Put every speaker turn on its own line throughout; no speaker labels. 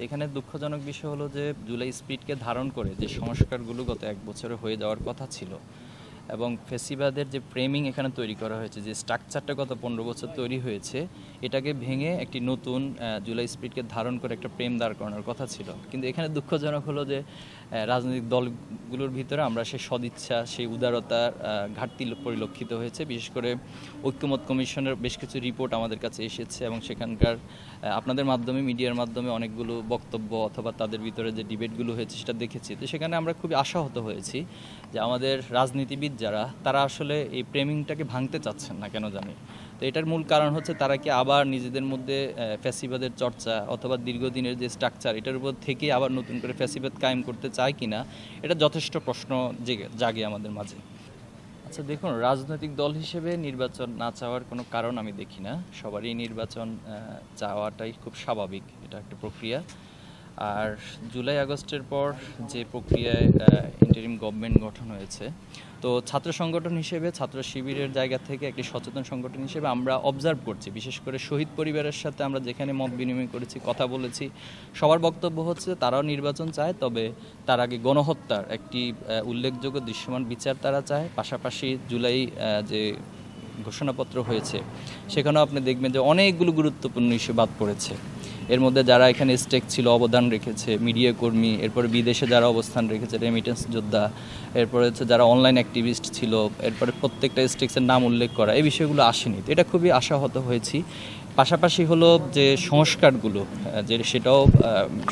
এখানে দুঃখজনক বিষয় হলো যে জুলাই স্পিরিটকে ধারণ করে যে সংস্কারগুলো গত 1 বছরে হয়ে যাওয়ার কথা ছিল এবং ফেসিবাদের যে ফ্রেমিং এখানে তৈরি করা হয়েছে, যে স্ট্রাকচারটা গত 15 বছর তৈরি হয়েছে, এটাকে ভেঙে একটি নতুন জুলাই স্পিরিটকে ধারণ করে একটা প্রেম দাঁড় করানোর কথা ছিল। কিন্তু এখানে দুঃখজনক হলো যে রাজনৈতিক দলগুলোর ভিতরে আমরা সেই সদিচ্ছা, সেই উদারতার ঘাটতি পরিলক্ষিত হয়েছে। বিশেষ করে ঐক্যমত কমিশনের বেশ কিছু রিপোর্ট আমাদের কাছে এসেছে এবং সেখানকার আপনাদের মাধ্যমে, মিডিয়ার মাধ্যমে অনেকগুলো বক্তব্য অথবা তাদের ভিতরে যে ডিবেটগুলো হয়েছে সেটা দেখেছি। তো সেখানে আমরা খুবই আশাহত হয়েছি যে আমাদের রাজনীতিবিদ যারা, তারা আসলে এই ফ্রেমিংটাকে ভাঙতে চাচ্ছেন না কেন জানি। তো এটার মূল কারণ হচ্ছে তারা কি আবার নিজেদের মধ্যে ফ্যাসিবাদের চর্চা অথবা দীর্ঘদিনের যে স্ট্রাকচার, এটার উপর থেকে আবার নতুন করে ফ্যাসিবাদ কায়েম করতে চায় কিনা, এটা যথেষ্ট প্রশ্ন জাগে আমাদের মাঝে। আচ্ছা দেখুন, রাজনৈতিক দল হিসেবে নির্বাচন না চাওয়ার কোনো কারণ আমি দেখি না। সবারই নির্বাচন চাওয়াটাই খুব স্বাভাবিক, এটা একটা প্রক্রিয়া। আর জুলাই আগস্টের পর যে প্রক্রিয়ায় ইন্টারিম গভর্নমেন্ট গঠন হয়েছে, তো ছাত্র সংগঠন হিসেবে, ছাত্র শিবিরের জায়গা থেকে একটি সচেতন সংগঠন হিসেবে আমরা অবজার্ভ করছি। বিশেষ করে শহীদ পরিবারের সাথে আমরা যেখানে মত বিনিময় করেছি, কথা বলেছি, সবার বক্তব্য হচ্ছে তারাও নির্বাচন চায়, তবে তার আগে গণহত্যার একটি উল্লেখযোগ্য দৃশ্যমান বিচার তারা চায়। পাশাপাশি জুলাই যে ঘোষণাপত্র হয়েছে, সেখানেও আপনি দেখবেন যে অনেকগুলো গুরুত্বপূর্ণ ইস্যু বাদ পড়েছে। এর মধ্যে যারা এখানে স্টেক ছিল, অবদান রেখেছে, মিডিয়া কর্মী, এরপরে বিদেশে যারা অবস্থান রেখেছে, রেমিটেন্স যোদ্ধা, এরপরে হচ্ছে যারা অনলাইন অ্যাক্টিভিস্ট ছিল, এরপরে প্রত্যেকটা স্টেক্সের নাম উল্লেখ করা, এই বিষয়গুলো আসেনি। তো এটা খুবই আশাহত হয়েছি। পাশাপাশি হলো যে সংস্কারগুলো, যে সেটাও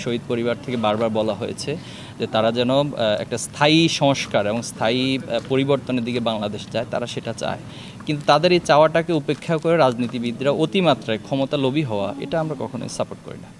শহীদ পরিবার থেকে বারবার বলা হয়েছে যে তারা যেন একটা স্থায়ী সংস্কার এবং স্থায়ী পরিবর্তনের দিকে বাংলাদেশ যায়, তারা সেটা চায়। কিন্তু তাদের এই চাওয়াটাকে উপেক্ষা করে রাজনীতিবিদরা অতিমাত্রায় ক্ষমতা লোভী হওয়া, এটা আমরা কখনোই সাপোর্ট করি না।